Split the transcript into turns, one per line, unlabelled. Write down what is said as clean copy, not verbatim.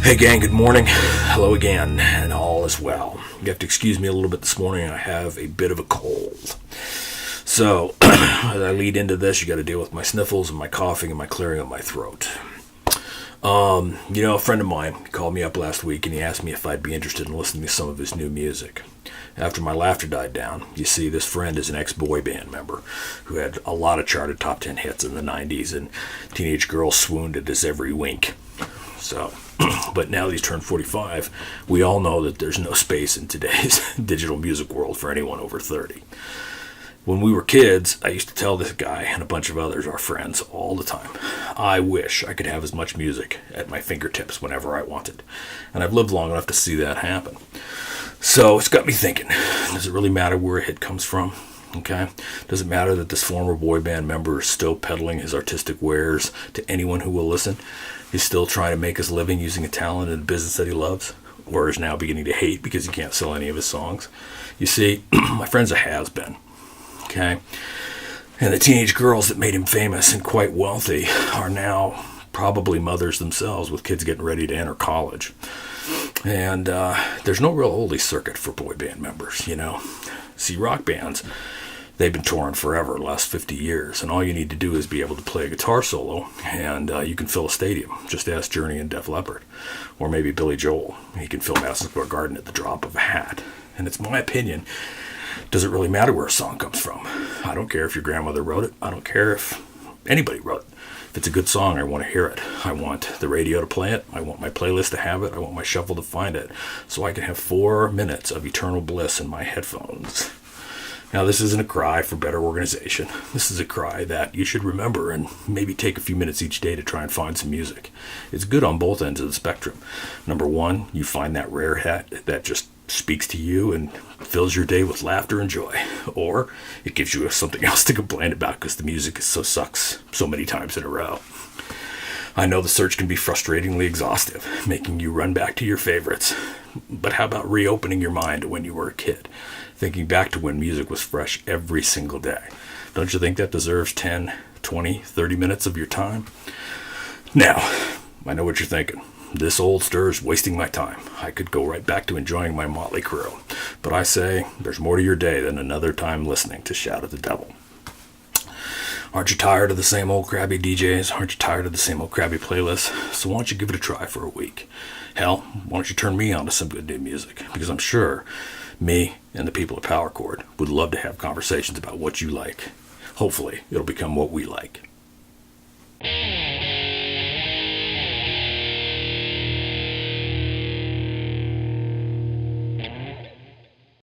Hey gang, good morning. Hello again, and all is well. You have to excuse me a little bit this morning. I have a bit of a cold. So, as I lead into this, you got to deal with my sniffles and my coughing and my clearing of my throat. A friend of mine called me up last week and he asked me if I'd be interested in listening to some of his new music. After my laughter died down, you see, this friend is an ex-boy band member who had a lot of charted top 10 hits in the 90s, and teenage girls swooned at his every wink. So, but now that he's turned 45, we all know that there's no space in today's digital music world for anyone over 30. When we were kids, I used to tell this guy and a bunch of others, our friends, all the time, I wish I could have as much music at my fingertips whenever I wanted. And I've lived long enough to see that happen. So it's got me thinking, does it really matter where a hit comes from? Okay? Does it matter that this former boy band member is still peddling his artistic wares to anyone who will listen? He's still trying to make his living using a talent in a business that he loves? Or is now beginning to hate because he can't sell any of his songs? You see, my friend's a has-been. Okay? And the teenage girls that made him famous and quite wealthy are now probably mothers themselves with kids getting ready to enter college. And there's no real holy circuit for boy band members, you know. See, rock bands, they've been touring forever, the last 50 years, and all you need to do is be able to play a guitar solo, and you can fill a stadium. Just ask Journey and Def Leppard, or maybe Billy Joel. He can fill Madison Square Garden at the drop of a hat. And it's my opinion, does it really matter where a song comes from? I don't care if your grandmother wrote it. I don't care if anybody wrote it. If it's a good song, I want to hear it. I want the radio to play it. I want my playlist to have it. I want my shuffle to find it, so I can have 4 minutes of eternal bliss in my headphones. Now, this isn't a cry for better organization. This is a cry that you should remember and maybe take a few minutes each day to try and find some music. It's good on both ends of the spectrum. Number one, you find that rare hit that just speaks to you and fills your day with laughter and joy. Or it gives you something else to complain about because the music sucks so many times in a row. I know the search can be frustratingly exhaustive, making you run back to your favorites. But how about reopening your mind to when you were a kid? Thinking back to when music was fresh every single day. Don't you think that deserves 10, 20, 30 minutes of your time? Now, I know what you're thinking. This old stir is wasting my time. I could go right back to enjoying my motley crew. But I say, there's more to your day than another time listening to Shout at the Devil. Aren't you tired of the same old crabby DJs? Aren't you tired of the same old crabby playlists? So why don't you give it a try for a week? Hell, why don't you turn me on to some good new music? Because I'm sure me and the people at Chord would love to have conversations about what you like. Hopefully, it'll become what we like.